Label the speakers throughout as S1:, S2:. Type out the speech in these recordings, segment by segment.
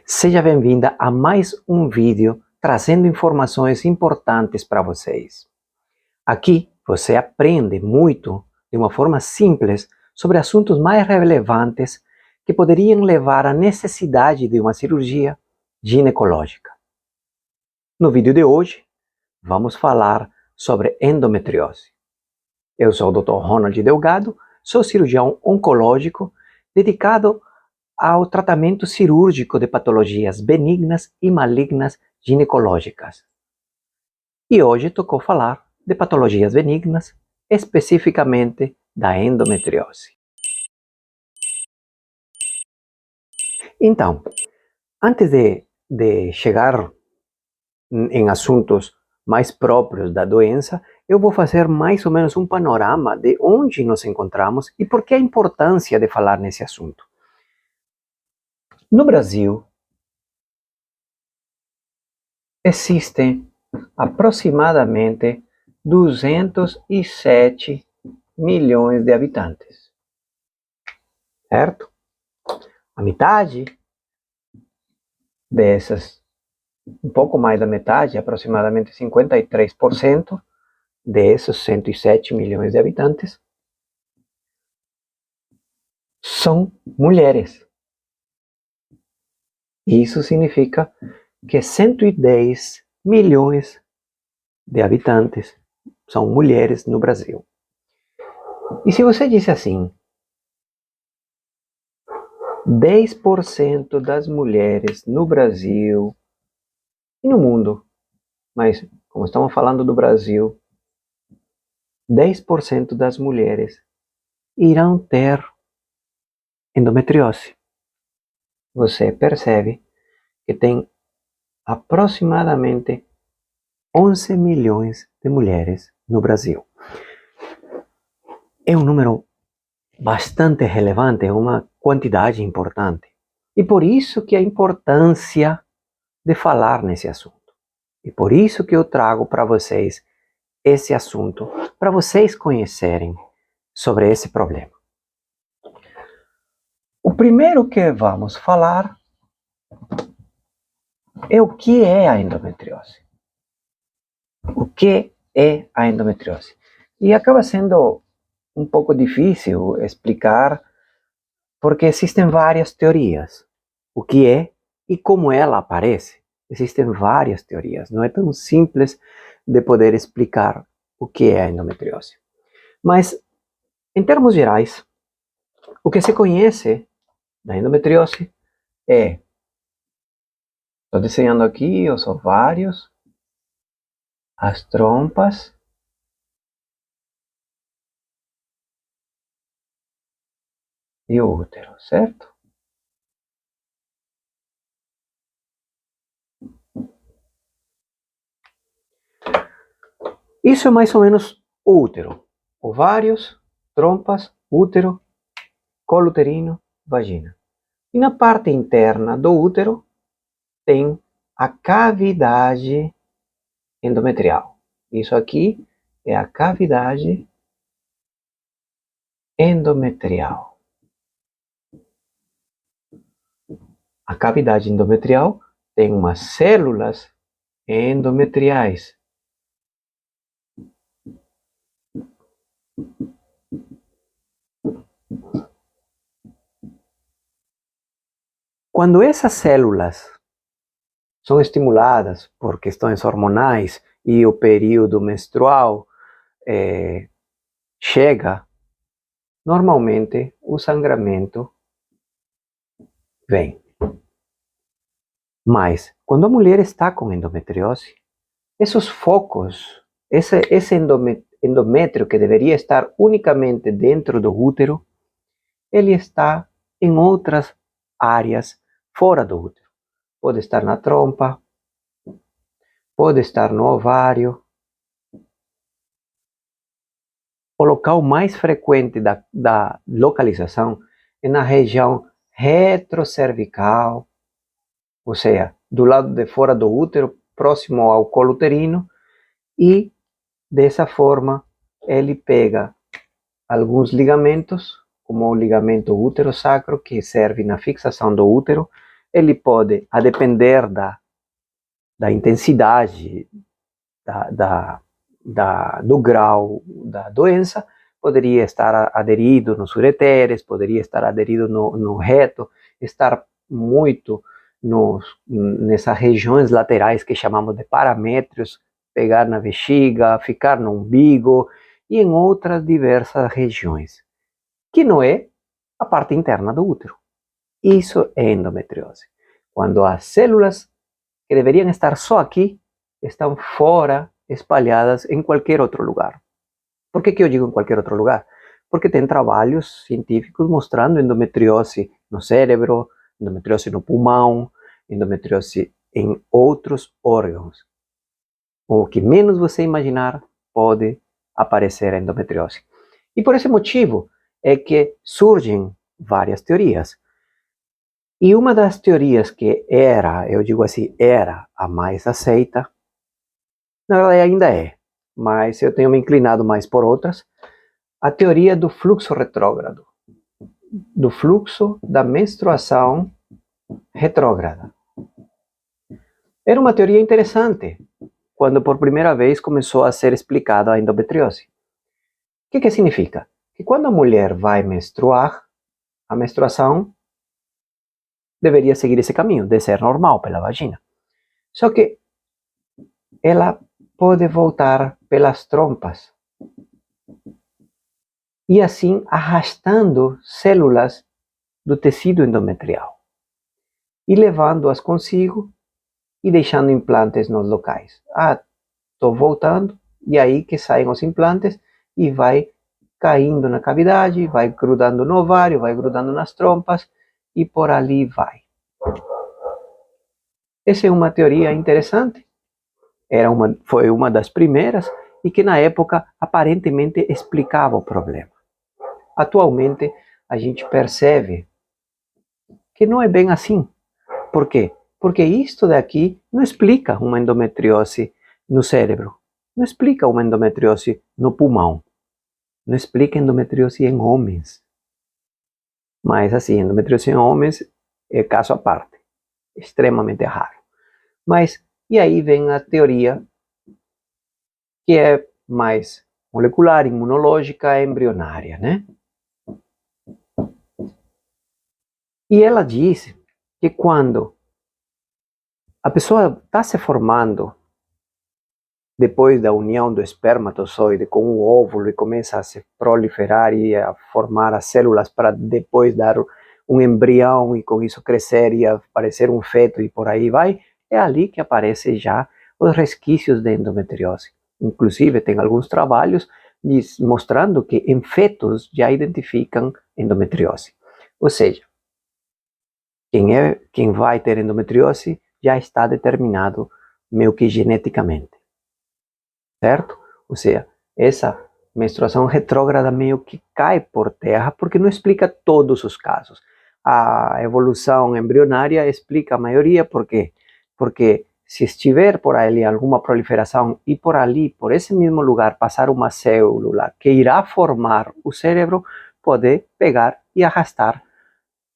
S1: Seja bem-vinda a mais um vídeo trazendo informações importantes para vocês. Aqui você aprende muito de uma forma simples sobre assuntos mais relevantes que poderiam levar à necessidade de uma cirurgia ginecológica. No vídeo de hoje, vamos falar sobre endometriose. Eu sou o Dr. Ronald Delgado, sou cirurgião oncológico dedicado ao tratamento cirúrgico de patologias benignas e malignas ginecológicas. E hoje tocou falar de patologias benignas, especificamente da endometriose. Então, antes de chegar em assuntos mais próprios da doença, eu vou fazer mais ou menos um panorama de onde nos encontramos e por que a importância de falar nesse assunto. No Brasil, existem aproximadamente 207 milhões de habitantes, certo? A metade dessas, um pouco mais da metade, aproximadamente 53% desses 107 milhões de habitantes, são mulheres. Isso significa que 110 milhões de habitantes são mulheres no Brasil. E se você disse assim, 10% das mulheres no Brasil e no mundo, mas como estamos falando do Brasil, 10% das mulheres irão ter endometriose. Você percebe que tem aproximadamente 11 milhões de mulheres no Brasil. É um número bastante relevante, é uma quantidade importante. E por isso que a importância de falar nesse assunto. E por isso que eu trago para vocês esse assunto, para vocês conhecerem sobre esse problema. O primeiro que vamos falar é o que é a endometriose. O que é a endometriose? E acaba sendo um pouco difícil explicar porque existem várias teorias. O que é e como ela aparece. Existem várias teorias. Não é tão simples de poder explicar o que é a endometriose. Mas, em termos gerais, o que se conhece da endometriose é, estou desenhando aqui os ovários, as trompas e o útero, certo? Isso é mais ou menos o útero. Ovários, trompas, útero, colo uterino, vagina. E na parte interna do útero tem a cavidade endometrial. Isso aqui é a cavidade endometrial. A cavidade endometrial tem umas células endometriais. Quando essas células são estimuladas por questões hormonais e o período menstrual chega, normalmente o sangramento vem. Mas, quando a mulher está com endometriose, esses focos, esse endométrio que deveria estar unicamente dentro do útero, ele está em outras áreas fora do útero. Pode estar na trompa, pode estar no ovário. O local mais frequente da localização é na região retrocervical, ou seja, do lado de fora do útero, próximo ao colo uterino, e dessa forma ele pega alguns ligamentos, como o ligamento útero-sacro, que serve na fixação do útero, ele pode, a depender da intensidade, do grau da doença, poderia estar aderido nos ureteres, poderia estar aderido no reto, estar muito nessas regiões laterais que chamamos de paramétrios, pegar na bexiga, ficar no umbigo e em outras diversas regiões, que não é a parte interna do útero. Isso é endometriose. Quando as células que deveriam estar só aqui estão fora, espalhadas em qualquer outro lugar. Por que eu digo em qualquer outro lugar? Porque tem trabalhos científicos mostrando endometriose no cérebro, endometriose no pulmão, endometriose em outros órgãos. O que menos você imaginar pode aparecer a endometriose. E por esse motivo é que surgem várias teorias. E uma das teorias que eu digo assim, era a mais aceita, na verdade ainda é, mas eu tenho me inclinado mais por outras, a teoria do fluxo retrógrado, do fluxo da menstruação retrógrada. Era uma teoria interessante, quando por primeira vez começou a ser explicada a endometriose. O que significa? Que quando a mulher vai menstruar, a menstruação deveria seguir esse caminho, de ser normal pela vagina. Só que ela pode voltar pelas trompas e assim arrastando células do tecido endometrial e levando-as consigo e deixando implantes nos locais. Estou voltando, e aí que saem os implantes e vai caindo na cavidade, vai grudando no ovário, vai grudando nas trompas e por ali vai. Essa é uma teoria interessante. Foi uma das primeiras e que na época aparentemente explicava o problema. Atualmente a gente percebe que não é bem assim. Por quê? Porque isto daqui não explica uma endometriose no cérebro, não explica uma endometriose no pulmão, não explica endometriose em homens. Mas assim, endometriose em homens é caso à parte, extremamente raro. Mas, e aí vem a teoria que é mais molecular, imunológica, embrionária, né? E ela diz que quando a pessoa está se formando depois da união do espermatozoide com o óvulo e começa a se proliferar e a formar as células para depois dar um embrião e com isso crescer e aparecer um feto e por aí vai, é ali que aparecem já os resquícios de endometriose. Inclusive tem alguns trabalhos mostrando que em fetos já identificam endometriose. Ou seja, quem vai ter endometriose já está determinado meio que geneticamente. Certo? Ou seja, essa menstruação retrógrada meio que cai por terra porque não explica todos os casos. A evolução embrionária explica a maioria, por quê? Porque se estiver por ali alguma proliferação e por ali, por esse mesmo lugar, passar uma célula que irá formar o cérebro, pode pegar e arrastar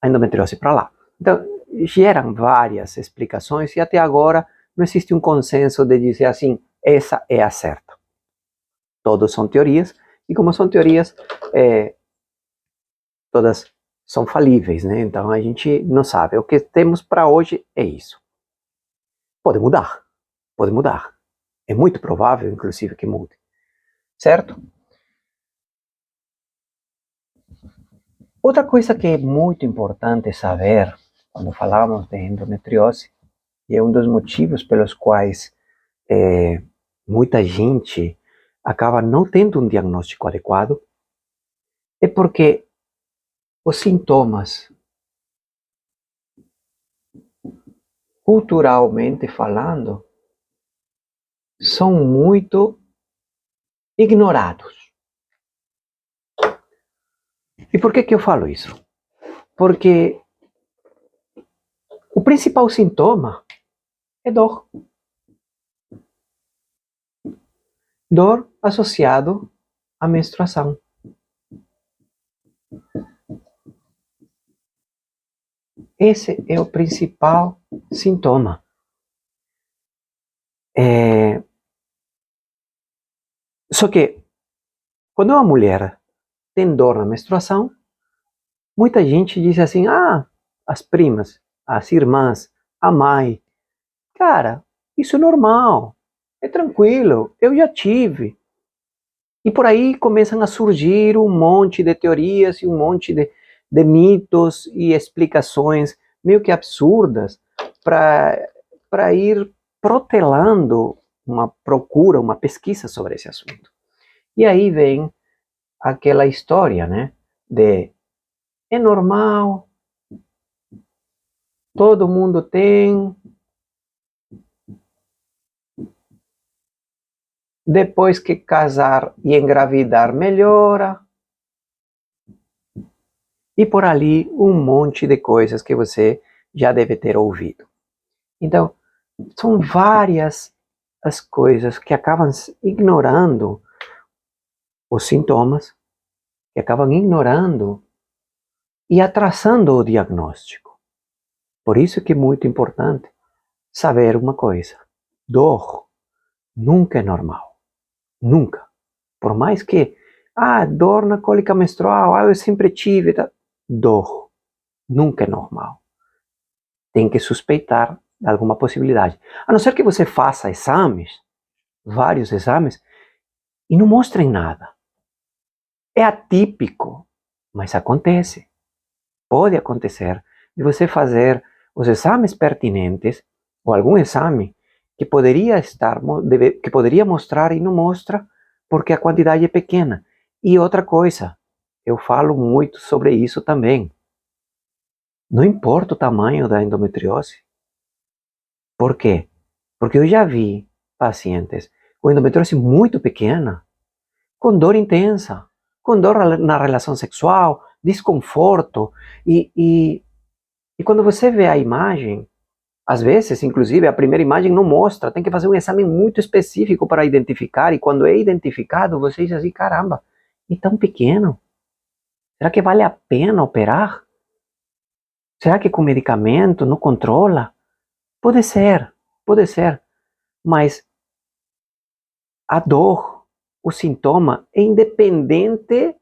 S1: a endometriose para lá. Então, geram várias explicações e até agora não existe um consenso de dizer assim, essa é a certa. Todos são teorias, e como são teorias, todas são falíveis, né? Então a gente não sabe. O que temos para hoje é isso. Pode mudar, pode mudar. É muito provável, inclusive, que mude. Certo? Outra coisa que é muito importante saber, quando falamos de endometriose, e é um dos motivos pelos quais muita gente acaba não tendo um diagnóstico adequado, é porque os sintomas, culturalmente falando, são muito ignorados. E por que eu falo isso? Porque o principal sintoma é dor. Dor associado à menstruação. Esse é o principal sintoma. Só que, quando uma mulher tem dor na menstruação, muita gente diz assim, as primas, as irmãs, a mãe. Cara, isso é normal, é tranquilo, eu já tive. E por aí começam a surgir um monte de teorias e um monte de mitos e explicações meio que absurdas para ir protelando uma procura, uma pesquisa sobre esse assunto. E aí vem aquela história, né, de é normal, todo mundo tem, depois que casar e engravidar melhora, e por ali um monte de coisas que você já deve ter ouvido. Então, são várias as coisas que acabam ignorando os sintomas, que acabam ignorando e atrasando o diagnóstico. Por isso que é muito importante saber uma coisa: dor nunca é normal. Nunca. Por mais que, dor na cólica menstrual, eu sempre tive. Tá? Dor nunca é normal. Tem que suspeitar de alguma possibilidade. A não ser que você faça exames, vários exames, e não mostrem nada. É atípico, mas acontece. Pode acontecer de você fazer os exames pertinentes, ou algum exame que poderia que poderia mostrar e não mostra, porque a quantidade é pequena. E outra coisa, eu falo muito sobre isso também. Não importa o tamanho da endometriose. Por quê? Porque eu já vi pacientes com endometriose muito pequena, com dor intensa, com dor na relação sexual, desconforto, e quando você vê a imagem, às vezes, inclusive, a primeira imagem não mostra, tem que fazer um exame muito específico para identificar, e quando é identificado, você diz assim, caramba, e tão pequeno? Será que vale a pena operar? Será que com medicamento não controla? Pode ser, mas a dor, o sintoma, é independente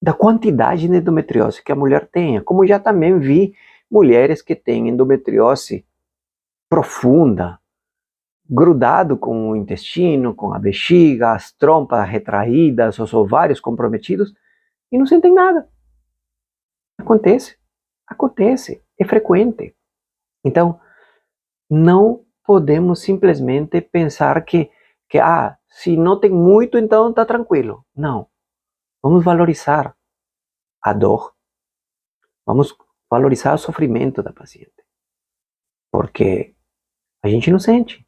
S1: da quantidade de endometriose que a mulher tenha. Como já também vi mulheres que têm endometriose profunda, grudado com o intestino, com a bexiga, as trompas retraídas, os ovários comprometidos, e não sentem nada. Acontece, é frequente. Então, não podemos simplesmente pensar que se não tem muito, então está tranquilo. Não. Vamos valorizar a dor. Vamos valorizar o sofrimento da paciente. Porque a gente não sente.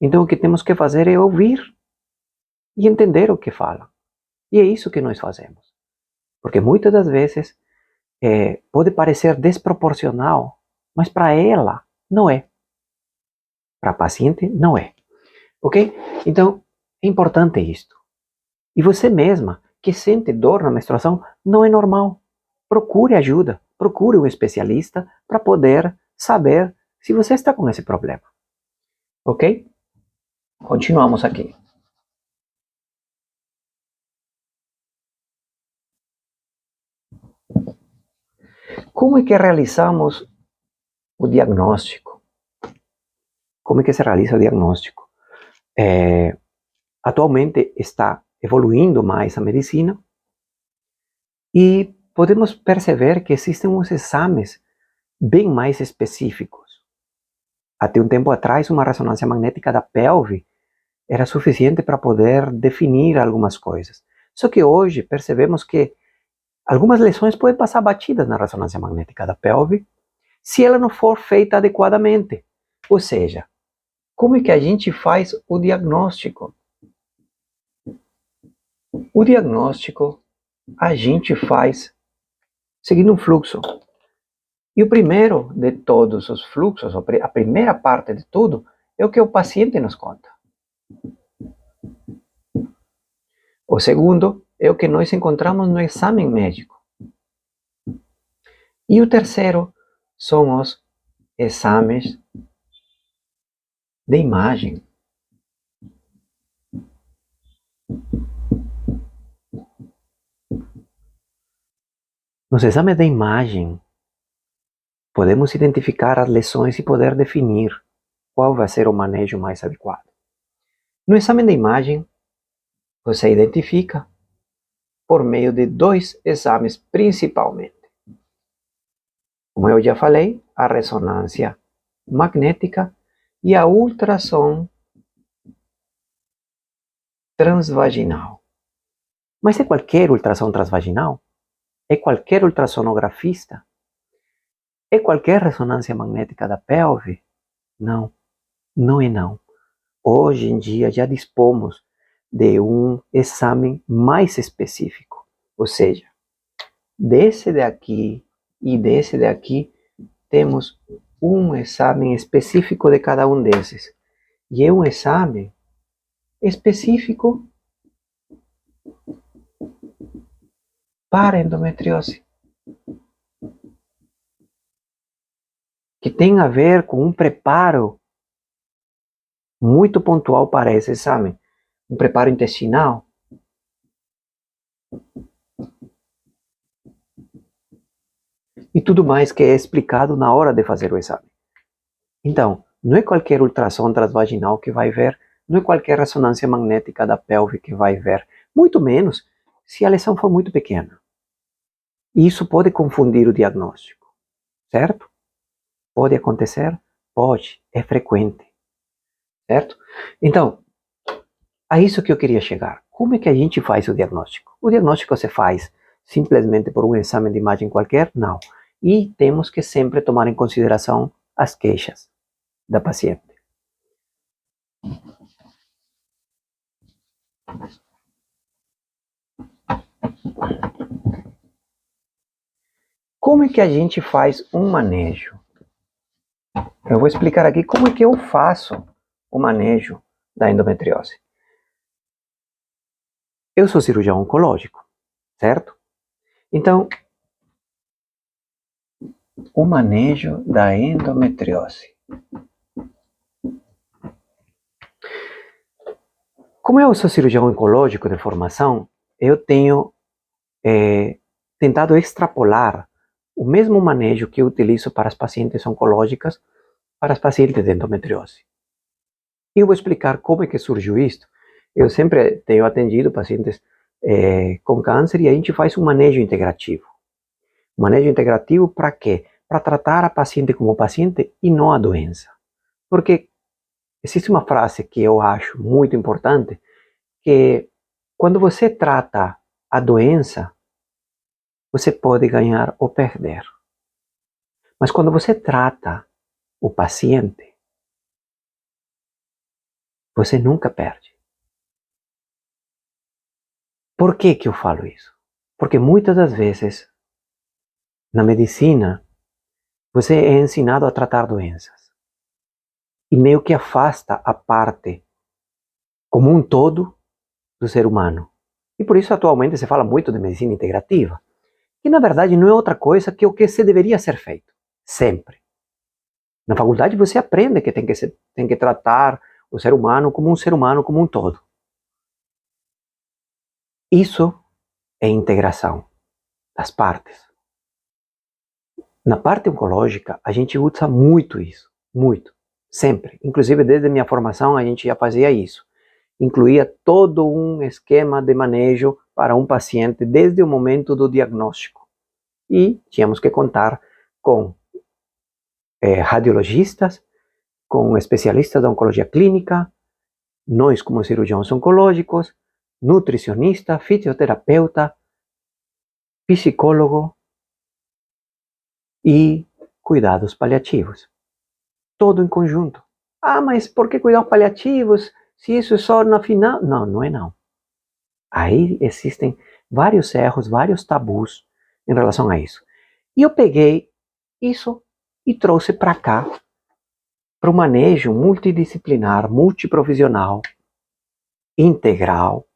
S1: Então, o que temos que fazer é ouvir e entender o que fala. E é isso que nós fazemos. Porque muitas das vezes pode parecer desproporcional, mas para ela não é. Para a paciente não é. Ok? Então, é importante isto. E você mesma que sente dor na menstruação, não é normal. Procure ajuda, procure um especialista para poder saber se você está com esse problema. Ok? Continuamos aqui. Como é que realizamos o diagnóstico? Como é que se realiza o diagnóstico? Atualmente está evoluindo mais a medicina e podemos perceber que existem uns exames bem mais específicos. Até um tempo atrás, uma ressonância magnética da pelve era suficiente para poder definir algumas coisas. Só que hoje percebemos que algumas lesões podem passar batidas na ressonância magnética da pelve se ela não for feita adequadamente. Ou seja, como é que a gente faz o diagnóstico? O diagnóstico a gente faz seguindo um fluxo. E o primeiro de todos os fluxos, a primeira parte de tudo, é o que o paciente nos conta. O segundo é o que nós encontramos no exame médico. E o terceiro são os exames de imagem. Nos exames de imagem, podemos identificar as lesões e poder definir qual vai ser o manejo mais adequado. No exame de imagem, você identifica por meio de 2 exames principalmente. Como eu já falei, a ressonância magnética e a ultrassom transvaginal. Mas é qualquer ultrassom transvaginal? É qualquer ultrassonografista? É qualquer ressonância magnética da pelve? Não, não é não. Hoje em dia já dispomos de um exame mais específico, ou seja, desse daqui e desse daqui temos um exame específico de cada um desses. E é um exame específico para endometriose, que tem a ver com um preparo muito pontual para esse exame, um preparo intestinal. E tudo mais que é explicado na hora de fazer o exame. Então, não é qualquer ultrassom transvaginal que vai ver, não é qualquer ressonância magnética da pelve que vai ver, muito menos se a lesão for muito pequena. E isso pode confundir o diagnóstico, certo? Pode acontecer? Pode, é frequente, certo? Então, a isso que eu queria chegar. Como é que a gente faz o diagnóstico? O diagnóstico se faz simplesmente por um exame de imagem qualquer? Não. E temos que sempre tomar em consideração as queixas da paciente. Como é que a gente faz um manejo? Eu vou explicar aqui como é que eu faço o manejo da endometriose. Eu sou cirurgião oncológico, certo? Então, o manejo da endometriose. Como eu sou cirurgião oncológico de formação, eu tenho tentado extrapolar o mesmo manejo que eu utilizo para as pacientes oncológicas para as pacientes de endometriose. E eu vou explicar como é que surgiu isto. Eu sempre tenho atendido pacientes com câncer e a gente faz um manejo integrativo. Manejo integrativo para quê? Para tratar a paciente como paciente e não a doença. Porque existe uma frase que eu acho muito importante, que quando você trata a doença, você pode ganhar ou perder. Mas quando você trata o paciente, você nunca perde. Por que que eu falo isso? Porque muitas das vezes, na medicina, você é ensinado a tratar doenças. E meio que afasta a parte como um todo do ser humano. E por isso atualmente se fala muito de medicina integrativa, que na verdade não é outra coisa que o que se deveria ser feito, sempre. Na faculdade você aprende que tem que tratar o ser humano como um todo. Isso é integração das partes. Na parte oncológica, a gente usa muito isso, muito, sempre. Inclusive, desde minha formação, a gente já fazia isso. Incluía todo um esquema de manejo para um paciente desde o momento do diagnóstico. E tínhamos que contar com radiologistas, com especialistas da oncologia clínica, nós como cirurgiões oncológicos, nutricionista, fisioterapeuta, psicólogo e cuidados paliativos. Todo em conjunto. Ah, mas por que cuidados paliativos se isso é só na final? Não, não é não. Aí existem vários erros, vários tabus em relação a isso. E eu peguei isso e trouxe para cá, para o manejo multidisciplinar, multiprofissional, integral.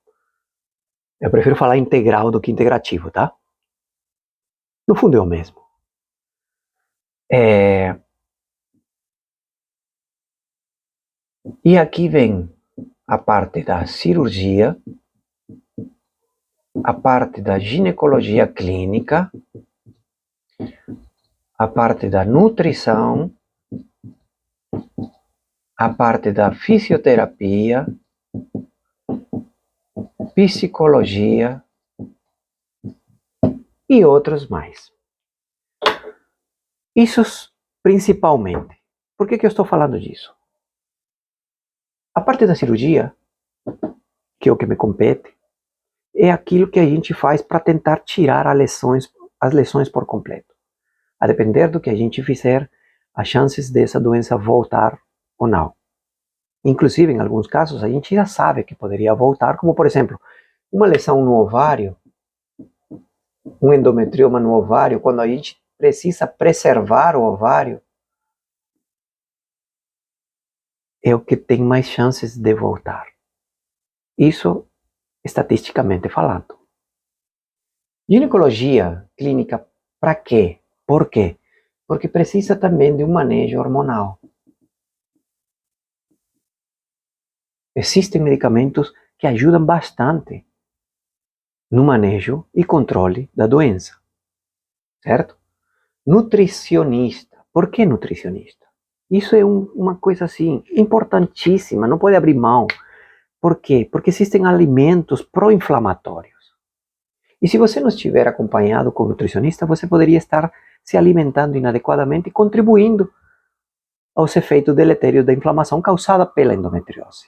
S1: Eu prefiro falar integral do que integrativo, tá? No fundo é o mesmo. E aqui vem a parte da cirurgia, a parte da ginecologia clínica, a parte da nutrição, a parte da fisioterapia, psicologia e outros mais. Isso principalmente. Por que eu estou falando disso? A parte da cirurgia, que é o que me compete, é aquilo que a gente faz para tentar tirar as lesões por completo. A depender do que a gente fizer, as chances dessa doença voltar ou não. Inclusive, em alguns casos, a gente já sabe que poderia voltar, como por exemplo, uma lesão no ovário, um endometrioma no ovário, quando a gente precisa preservar o ovário, é o que tem mais chances de voltar. Isso, estatisticamente falando. Ginecologia clínica, para quê? Por quê? Porque precisa também de um manejo hormonal. Existem medicamentos que ajudam bastante no manejo e controle da doença, certo? Nutricionista. Por que nutricionista? Isso é uma coisa assim importantíssima, não pode abrir mão. Por quê? Porque existem alimentos pró-inflamatórios. E se você não estiver acompanhado com um nutricionista, você poderia estar se alimentando inadequadamente e contribuindo aos efeitos deletérios da inflamação causada pela endometriose.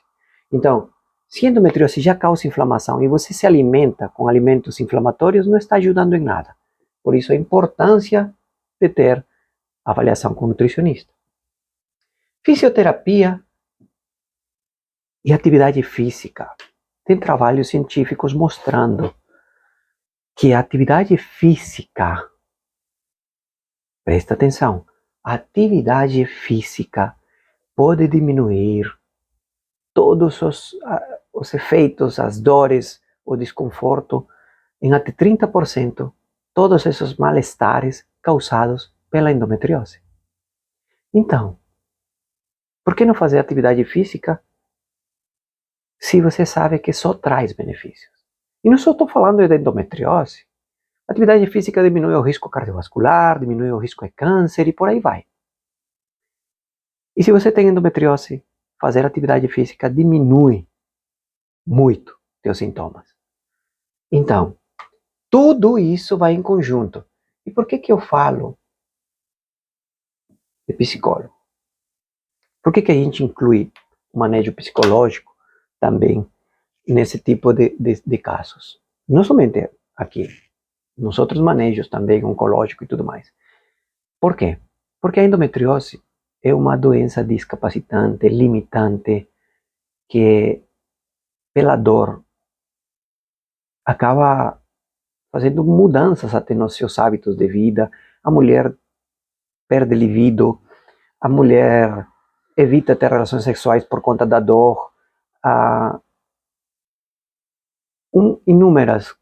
S1: Então, se a endometriose já causa inflamação e você se alimenta com alimentos inflamatórios, não está ajudando em nada. Por isso a importância de ter avaliação com nutricionista. Fisioterapia e atividade física. Tem trabalhos científicos mostrando que a atividade física, presta atenção, a atividade física pode diminuir todos os efeitos, as dores, o desconforto, em até 30%, todos esses malestares causados pela endometriose. Então, por que não fazer atividade física se você sabe que só traz benefícios? E não só estou falando de endometriose. A atividade física diminui o risco cardiovascular, diminui o risco de câncer e por aí vai. E se você tem endometriose, fazer atividade física diminui muito teus sintomas. Então, tudo isso vai em conjunto. E por que eu falo de psicólogo? Por que a gente inclui o manejo psicológico também nesse tipo de casos? Não somente aqui, nos outros manejos também, oncológico e tudo mais. Por quê? Porque a endometriose é uma doença discapacitante, limitante, que pela dor acaba fazendo mudanças até nos seus hábitos de vida. A mulher perde libido, a mulher evita ter relações sexuais por conta da dor, inúmeras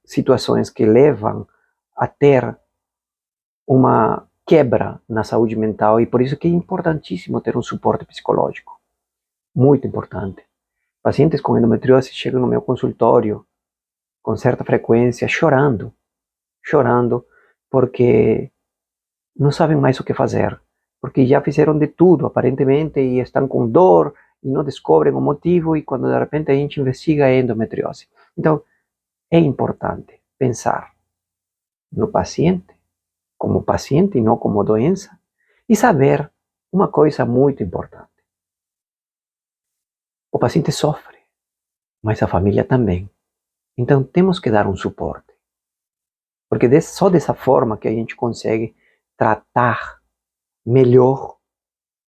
S1: situações que levam a ter uma quebra na saúde mental, e por isso que é importantíssimo ter um suporte psicológico. Muito importante. Pacientes com endometriose chegam no meu consultório com certa frequência chorando porque não sabem mais o que fazer, porque já fizeram de tudo aparentemente e estão com dor e não descobrem o motivo, e quando de repente a gente investiga é endometriose. Então, é importante pensar no paciente, como paciente e não como doença, e saber uma coisa muito importante. O paciente sofre, mas a família também. Então temos que dar um suporte. Porque só dessa forma que a gente consegue tratar melhor,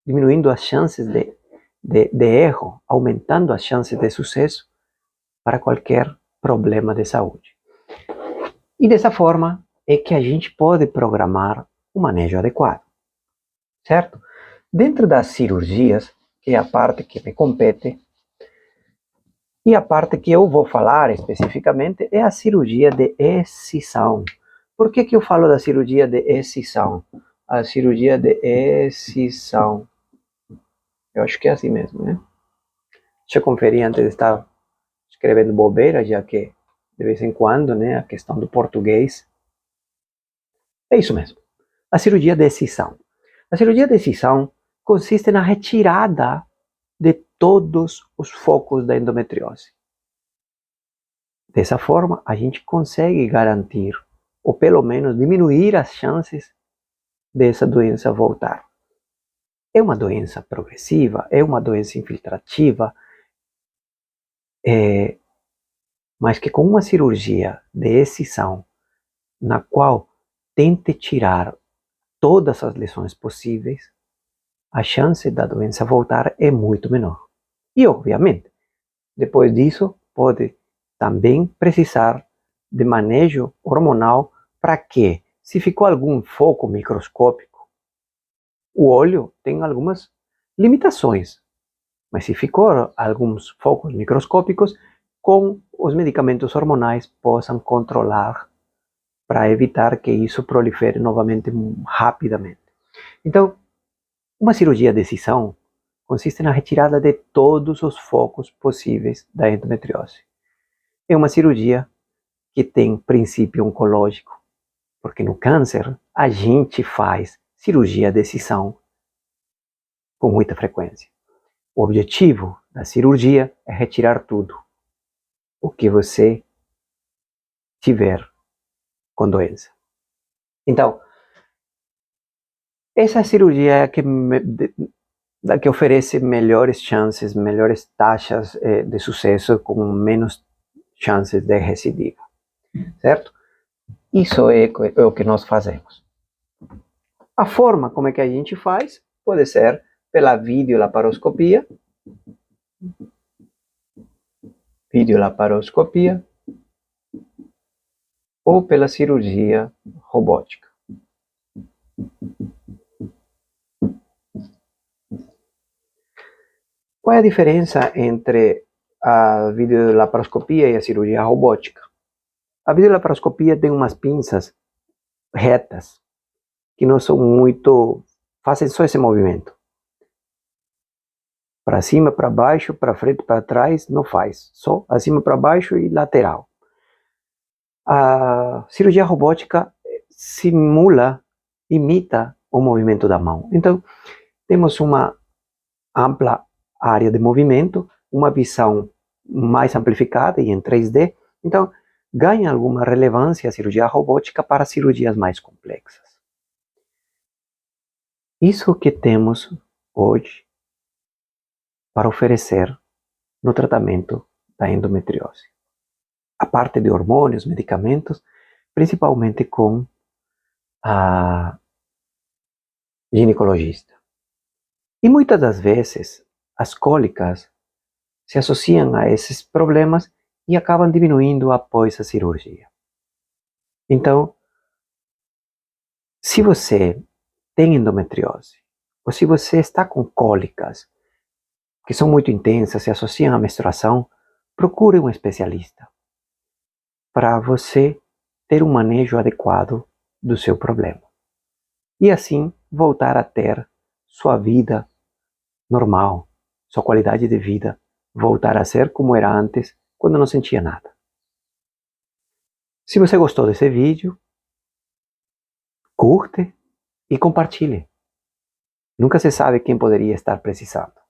S1: diminuindo as chances de erro, aumentando as chances de sucesso para qualquer problema de saúde. E dessa forma é que a gente pode programar o manejo adequado, certo? Dentro das cirurgias, que é a parte que me compete, e a parte que eu vou falar especificamente é a cirurgia de excisão. Por que eu falo da cirurgia de excisão? a cirurgia de excisão. Eu acho que é assim mesmo, né? Deixa eu conferir antes de estar escrevendo bobeira, já que de vez em quando, né, a questão do português. É isso mesmo. A cirurgia de excisão. A cirurgia de excisão consiste na retirada de todos os focos da endometriose. Dessa forma, a gente consegue garantir, ou pelo menos diminuir as chances dessa doença voltar. É uma doença progressiva, é uma doença infiltrativa, mas que com uma cirurgia de excisão, na qual tente tirar todas as lesões possíveis, a chance da doença voltar é muito menor. E, obviamente, depois disso, pode também precisar de manejo hormonal para que, se ficou algum foco microscópico, o olho tem algumas limitações, mas se ficou alguns focos microscópicos, com os medicamentos hormonais possam controlar para evitar que isso prolifere novamente rapidamente. Então, uma cirurgia de excisão consiste na retirada de todos os focos possíveis da endometriose. É uma cirurgia que tem princípio oncológico, porque no câncer a gente faz cirurgia de excisão com muita frequência. O objetivo da cirurgia é retirar tudo o que você tiver com doença. Então, essa cirurgia é a que oferece melhores chances, melhores taxas de sucesso, com menos chances de recidiva, certo? Isso é o que nós fazemos. A forma como é que a gente faz pode ser pela videolaparoscopia, ou pela cirurgia robótica. Qual é a diferença entre a videolaparoscopia e a cirurgia robótica? A videolaparoscopia tem umas pinças retas que não são muito, fazem só esse movimento. Para cima, para baixo, para frente, para trás, não faz. Só acima, para baixo e lateral. A cirurgia robótica imita o movimento da mão. Então, temos uma ampla área de movimento, uma visão mais amplificada e em 3D. Então, ganha alguma relevância a cirurgia robótica para cirurgias mais complexas. Isso que temos hoje para oferecer no tratamento da endometriose. A parte de hormônios, medicamentos, principalmente com a ginecologista. E muitas das vezes, as cólicas se associam a esses problemas e acabam diminuindo após a cirurgia. Então, se você tem endometriose, ou se você está com cólicas que são muito intensas, se associam à menstruação, procure um especialista para você ter um manejo adequado do seu problema. E assim voltar a ter sua vida normal, sua qualidade de vida voltar a ser como era antes, quando não sentia nada. Se você gostou desse vídeo, curte e compartilhe. Nunca se sabe quem poderia estar precisando.